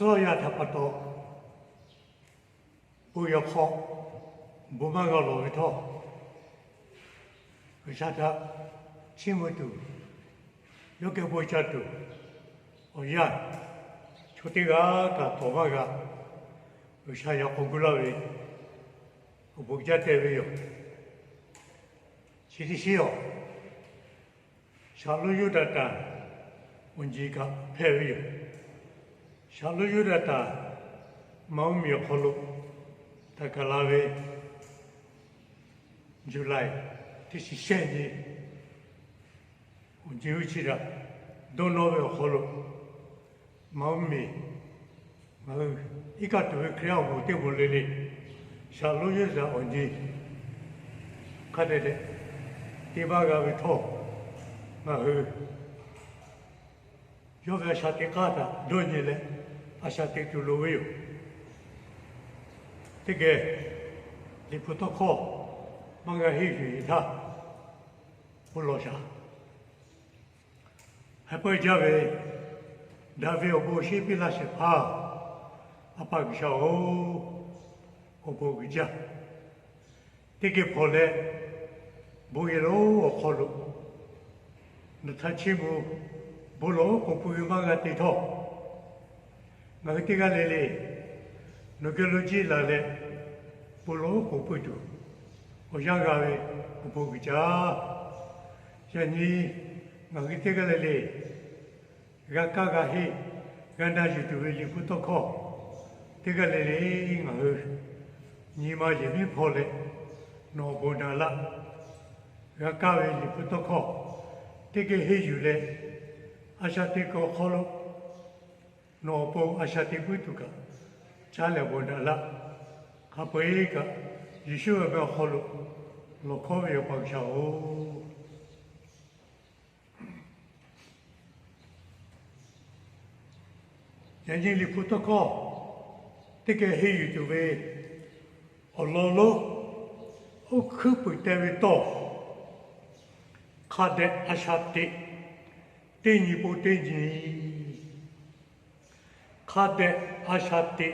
所有他不到，不要跑，不忙个路一套，为啥他听不懂？有个不晓得，我呀，出这个他多嘛个，为啥要公布了喂？我不晓得喂哟，其实是哟，小路有的单，我这个配喂哟。小路有的大，猫咪好路，他个拉位，July，这是现在，我就去了，都那位好路，猫咪，一个都会看我对我来的，小路有的我这，看得的，第八个会拖，然后，有个小地卡的，多年了。acha ter que o eu. Tegue, li protocolo, manga hivi ta, poloja. Apoi jave, dave o boshi pila se pa, apagja o bogja. Tegue pole, boiro o kolo. Natachimu, bolo, o puyumanga tito. Nagtiga lele, nukologi lale, polo koputu, ojangave kopugja, yani nagtiga lele, gakagahi, ganda jutuveli putoko, tiga lele ngahu, nima jimi pole, no bonala, gakaveli putoko, tige hejule, ashatiko holo. No po ashati putuka, chale bodala, kapoeka, Yeshua be holo, lokovio pagshao. Yanjili putoko, take a hey to be, ololo, o kupu devito, kade ashati, teni potenji. Kade ashate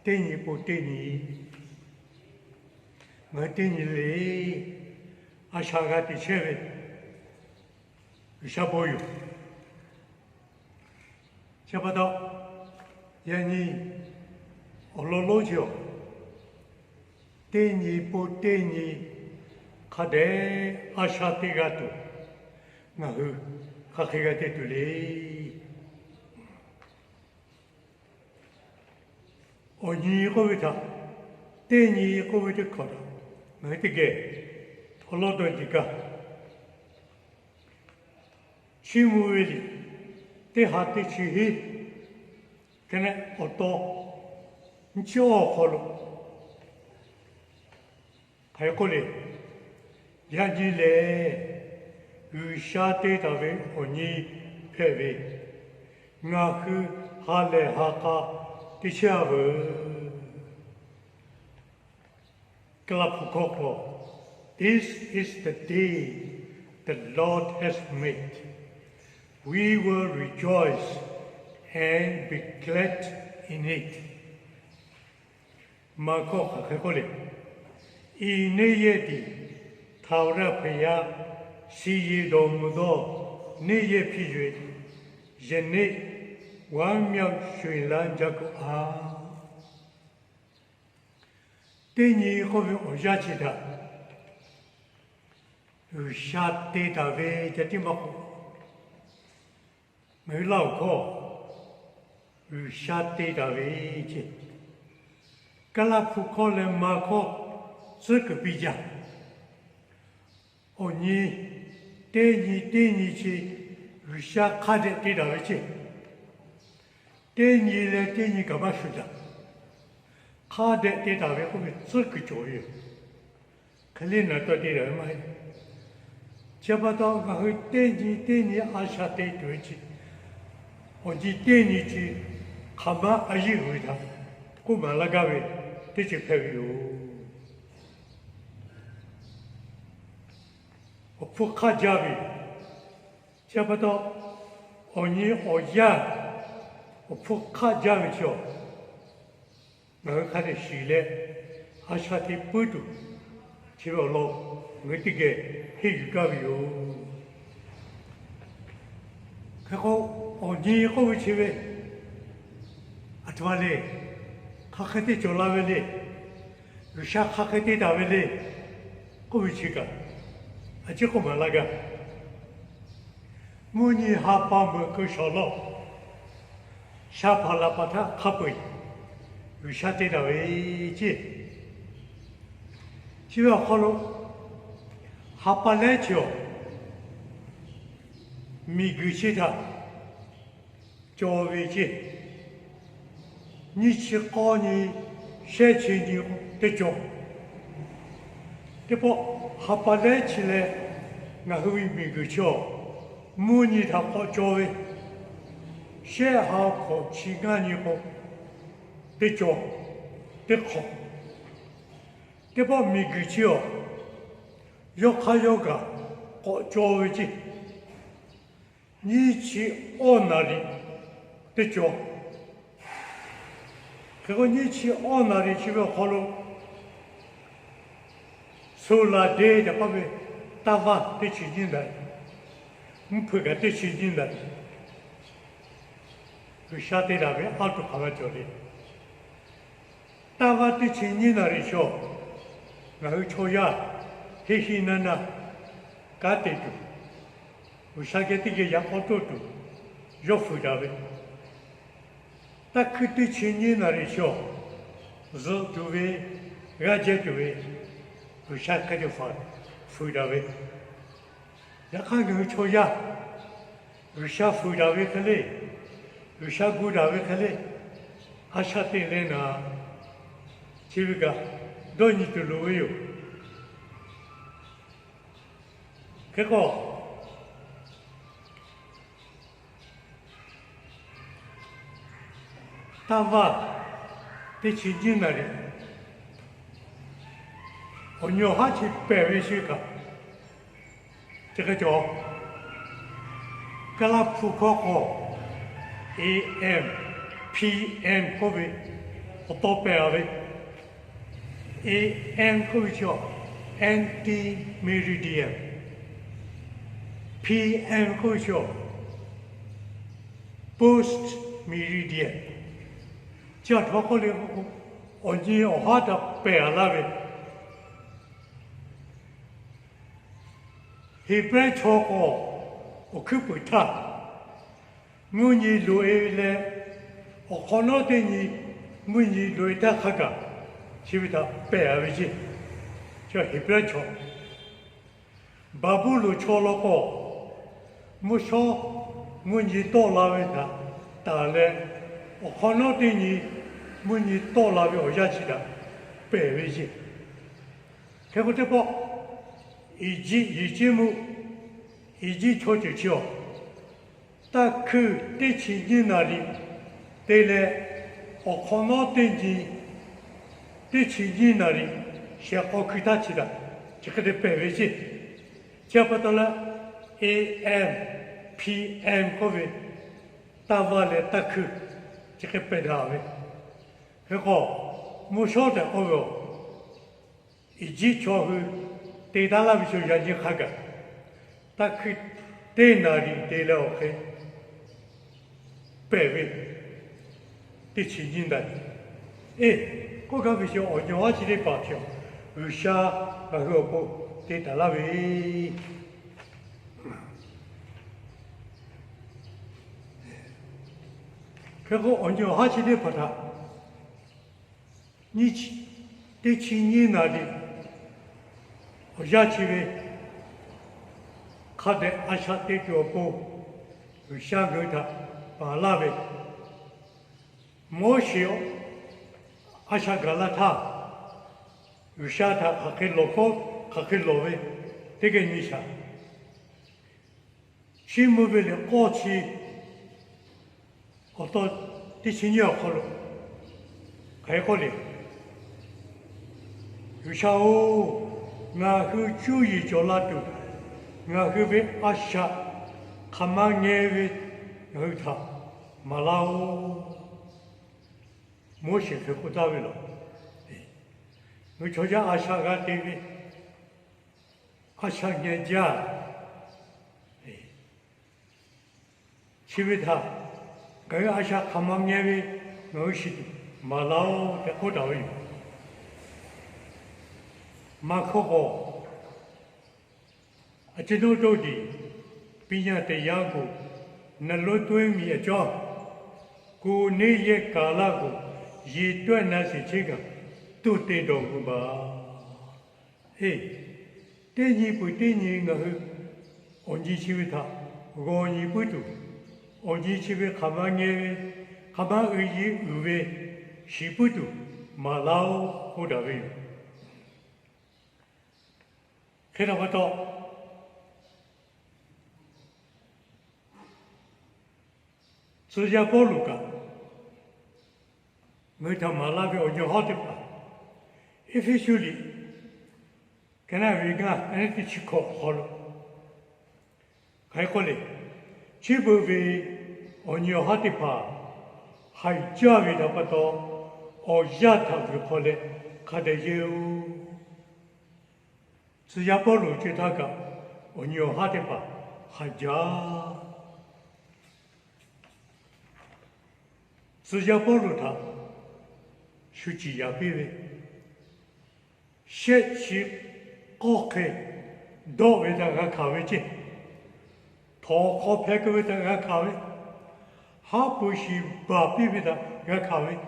teni poteni mateni le ashagati cheve shaboyu chabado yani ololojo teni poteni kade ashate gato nahu kakigate tule Ogni covita, teni covita coda, Nightige, Tolododica, Chimuili, te hati chihi, Kene Otto, Ncho Holo, Kayakole, Yagile, Ushate Dave, Oni Peve, Naku Hale Haka. This is the day the Lord has made. We will rejoice and be glad in it. Mako kakole. Ineyedi taurapaya siye domudo neye pijwe jene. Wang miao shui lan jago a. Teni kovi ojachida. Ushate dave jatimako. Me lao ko. Ushate dave je. Kalapu ko le ma ko. Zeke bija. Oni teni chi. Ushakade te dave je. Teni le teni kabashuda. Kade te dave kome tsulku choye. Kalina to te dave mai. Chabata gahu teni ashate tuichi. Oji teni chi kama aji huida. Kuma lagawe techi pevyo. Opuka jabi. Chabata oni oya. 我不看家的笑，我看的喜嘞，阿啥的不多，只要老我这个黑个有，可好我你好去呗，啊对嘞，他还得做那个嘞，有啥还得那个嘞，过去个，啊这个嘛那个，我你还帮我个小老。沙帕拉巴塔卡贝，有沙地的位置，只要好了，哈巴来就，米古西他，就位置，你去搞你社区的的种，这不哈巴来起来，那后面米古西，母尼他搞就位。写好课，期间以后，得做，得考，得把每个教，要看要个，我教为止。你去往哪里，得教。这个你去往哪里去个好了，收了的的话呗，打发得去进来，不拍个得去进来。就下地那边，好多好多教的。大娃的青年那里说，然后抽烟，黑黑嫩嫩，干得住。我下个这个也好多多，要复杂的。但可对青年那里说，是就为俺家就为，我下个就发复杂的。也看我抽烟，我下复杂的可累。有啥古代的看嘞，阿啥的嘞呢？这个多你都路有，这个大娃在亲戚那里，我娘还去摆回去个，这个叫格拉普考考。AM、PM 嗰邊好多病啊呗。AM 嗰邊叫 anti meridian，PM 嗰邊叫 post meridian。叫他嗰啲我哋我下得病啦呗。一般錯過我去不他。我你路来，我看到的你，我你路的那个，是不是他白为止，叫一边瞧，巴布路瞧了个，我说我你到那边他，打来，我看到的你，我你到那边我下去了，白为止，结果这个一节目，一集瞧就瞧。但去对亲戚那里，对嘞，我看到对你，对亲戚那里，先好看他去了，这个得摆回去，接不到了 AM、PM 各位，打完了打去，这个摆他位，这个我晓得哦哟，一集瞧去，对他那边就眼睛看个，打去对那里对了 OK。百位的亲近的，哎，我讲不少，我讲话起来八条，有下然后不得打那位，可是我讲话起来不他，你去的亲近那里，我下去呗，看的阿下的脚步，有下给他。把那位莫修阿啥个了他，有啥他还可以落后，还可以落位，这个你想，新目为了过去，我到第七年好了，还好了，有啥哦，俺去注意叫那度，俺去为阿啥，他妈眼为。然后他，马拉乌摩西去古达维了，我瞧见阿夏个地位，阿夏年家，其为他，个阿夏他妈年位，我是马拉乌在古达维，马可波，阿这都到底，毕竟在养过，那老多米也叫，过那些卡拉过。ये तो ना सीखेगा तो ते डोंगुबा हे ते नी पुते नी ngah onji chiwe tha go ni putu onji chiwe khama nge khama uji uwe shi putu malao ho da we khera ba to suja poluka người ta mà làm việc ở nhiều hot đẹp officially cái này vì cái anh ấy chỉ có hot cái con này chỉ bởi vì ở nhiều hot đẹp hay cha vì đã bắt đầu ở gia thằng cái con này cái đấy yêu chỉ là bảo lưu cho ta cả ở nhiều hot đẹp hay cha chỉ là bảo lưu ta 수지야 비베 셰치 고케 도베다가 가베지 도코페그베다가 가베 하부시 바비베다가 가베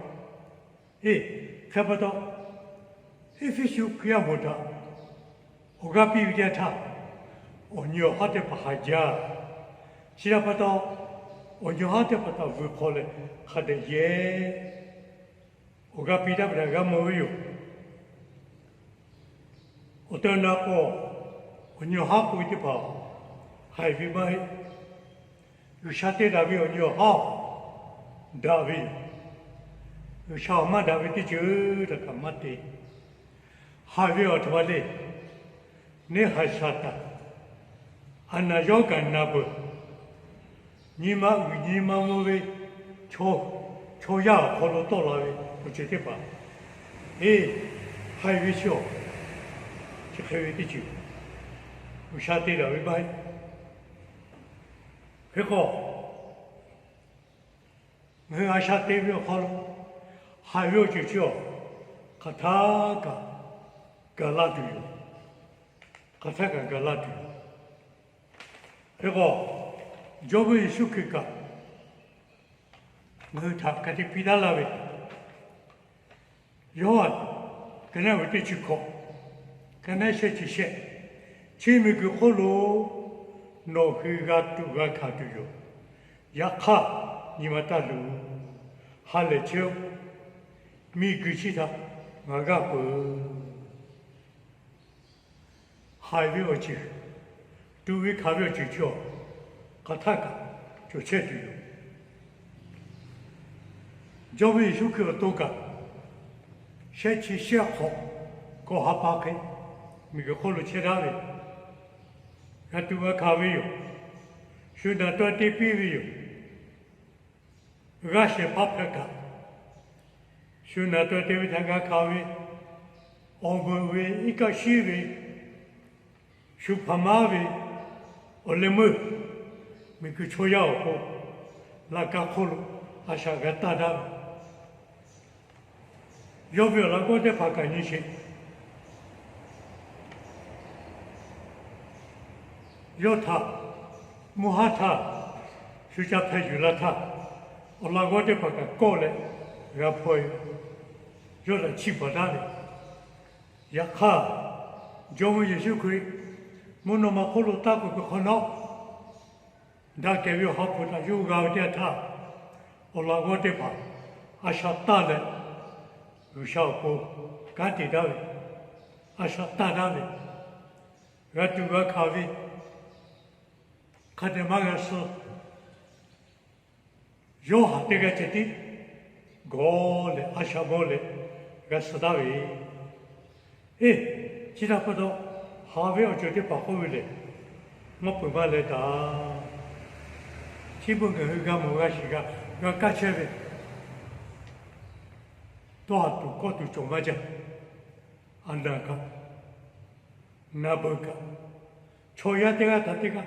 에 카바도 에피슈 그야보다 오가 비비자타 온요 하테 바하자 시라바도 온요 하테 바다 부콜레 하데예 오가 비다브라가 뭐요? 어떤 나고 언요 하고 있지 봐. 하이비바이 유샤테 다비 언요 하 다비 유샤마 다비티 저다 까마티 하비 어터발레 네 하샤타 안나 요간나부 니마 모베 초야 홀로 돌아वे不觉得吧？还有笑，这还有的酒，我下对了，明白？这个，我还下对了好了，还有就叫，卡塔嘎拉队，卡塔嘎拉队，这个，就会说这个，我他看的比他拉位。요한 그냥 어디 지고 그냥 셰치셰 지미 그 홀로 노히가 두가 가두요 약하 니마타루 할레치오 미그시다 마가고 하이비오치 두위 가벼지죠 가타가 조체두요 저비 슈크가 또가 셰치 셰코 고하파케 미가 콜로 체라베 가투가 가베요 슈나 또티 피비요 가셰 파프카 슈나 또티 비타가 가베 오버웨 이카 시베 슈파마베 올레무 미그 초야오고 라카 콜로 아샤가 따다有没有那个的发感应些？有他，木哈他，就叫他有了他，我那个的发感过来，然后破，有了七八大的，也卡，就我也是可以，我那么好了打过个可能，那给我好不了，有个的他，我那个的发，阿啥大的。유샤고 간티다베 아샤 따다베 가투가 카베 카데마가서 요하테가 체티 고레 아샤볼레 가스다베 지라파도 하베 어쩌게 바꾸빌레 뭐 부발레다 기분 그가 뭐가 시가 要感谢呗，多少度高度中嘛讲，安那不个，抽烟这个他这个，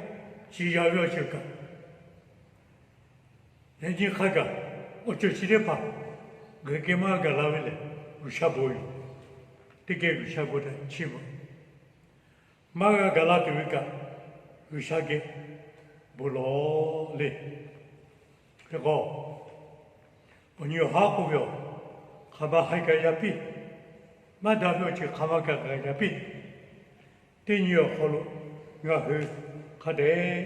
只要这个，人家看个，我就是的吧，我给嘛个拉回来，有啥不有，这个有啥不的，起码，嘛个拉对个，有啥个，不老嘞，这个，我有好股票，看吧还个也比，嘛代表就看吧个也比。第二好了，我去看的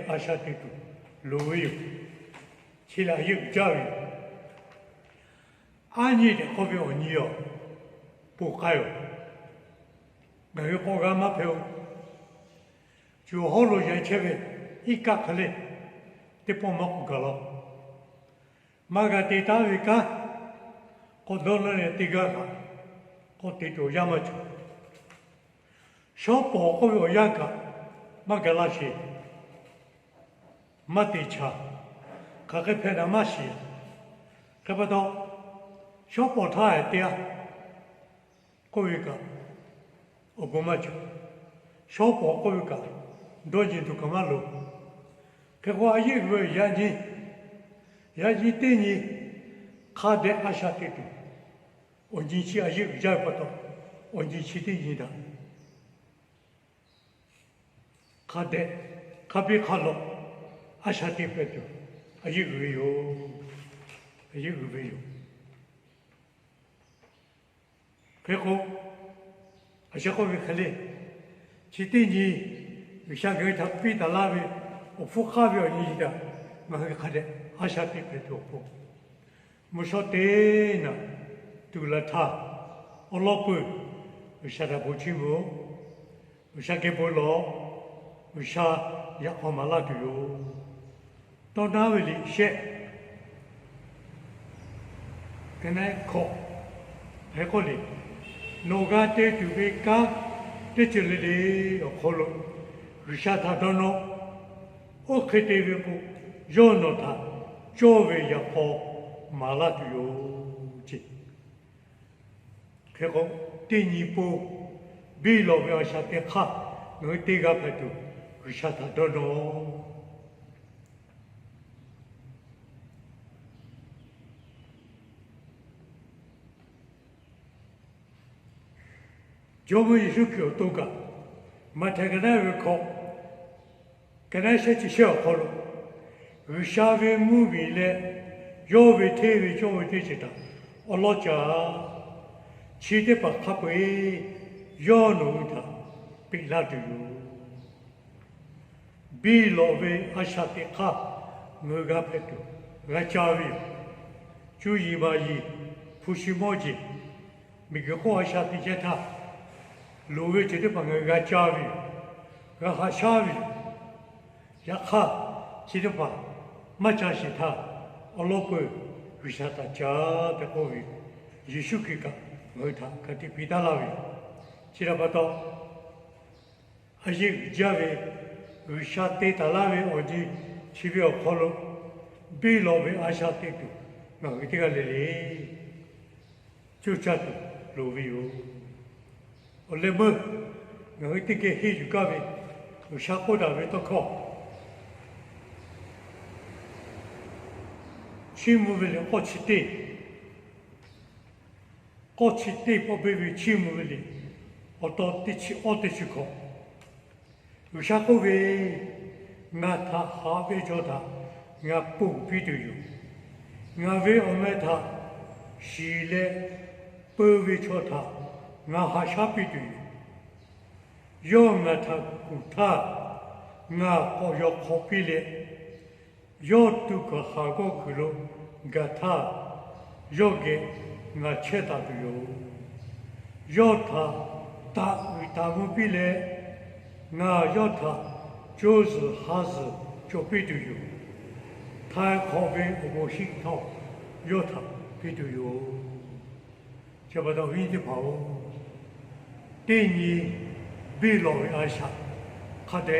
阿下地图，路有，其他有教育，安尼的好比我你哦，不还有，我有好干嘛票，就好了人前面一家可来，得帮忙个了，马个地大为干，我到那里地个，我地图要么就。小宝好有样个，嘛个那些，嘛地茶，看看拍那嘛些，看不到，小宝他还对啊，过一个，我不嘛就，小宝过一个，多人都干嘛路，可我一个眼睛对你，看的阿下对的，我年纪啊一个也不到，我年纪对你的。खादे कभी खा लो आशाती पे तो अजी गई हो देखो ऐसा को भी खले चिती जी विशाल गई था पी तलावे और फुका भी और नहीं था मगर खादे आशाती पे तो को मुझे ना तुला था और लोग विशाल बुची वो विशाल के बोलो विशा या हमारा दियो तो नावेली शे कने को है कोली नोगा ते दुबे का ते चले दे खोलो विशा था दोनों ओ खेते वे को जो नो था जो वे या को माला दियो जी खेको तीनी पो बीलो वे आशा ते खा नो तेगा पे तो विशाता दोनो जो भी यीशु क्यों तो का मत करना वे को करना से चिशे खोलो विशावे मुविले जो वे थे वे जो वे थे चिता अल्लाह चा चीते पर खापे यो नो था पिला दियो बीलोवे आशाते खा मुगा पेटो गचावी जुई बाई फुशिमोजी मिगको आशाते जेता लोवे जेते पंग गचावी गहाशावी याखा जेते पा मचाशी था अलोपे विशाता चा तकोवी यीशु की का मोटा कति पिता लावी चिराबातो अजी जावे विशाते तालावे ओजी छिबे खोलो बीलोवे आशाते तू ना इतगा ले चुचातो लोवियो ओले म ना इतके ही जुकावे विशाको दावे तो खो 치무빌리 꽃이 뽑히비 치무빌리 어떠티치 어디치고 유샤코베 나타 하베조다 나 뿌비도요 나베 오메타 시레 뿌비초타 나 하샤비도요 요나타 구타 나 고요 코필레 요투가 하고 그로 가타 요게 나 체다도요 요타 다무빌레 나 요타 조즈 하즈 조비도요 타코베 오고식토 요타 비도요 저보다 위지 봐오 땡이 빌로이 아샤 카데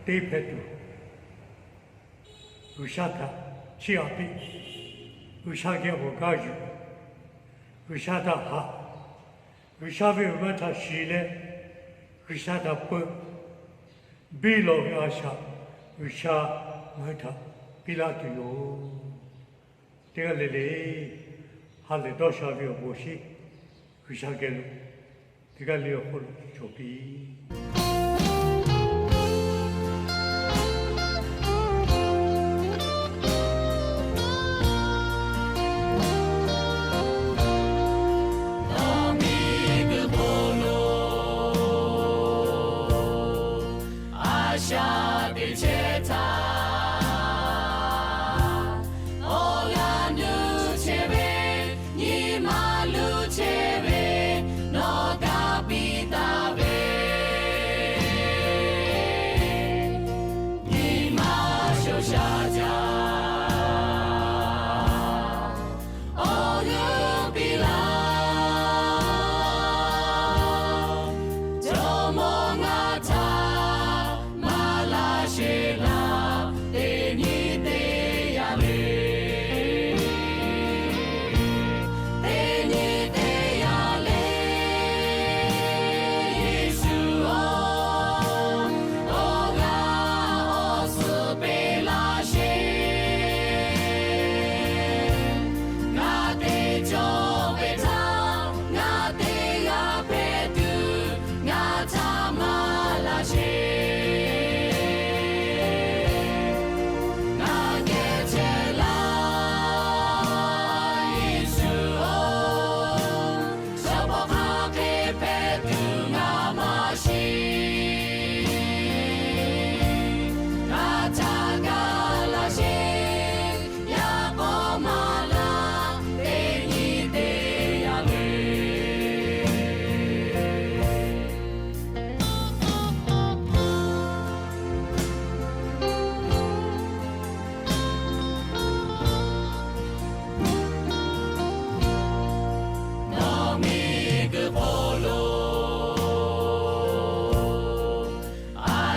데페투 विशाखा 气啊比，有啥给我干有，有啥他哈，有啥被我他洗嘞，有啥他不，比老要啥，有啥我他比拉都有，这个嘞嘞，哈嘞多少被我洗，有啥给了，这个嘞好了就比。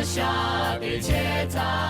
下的节奏。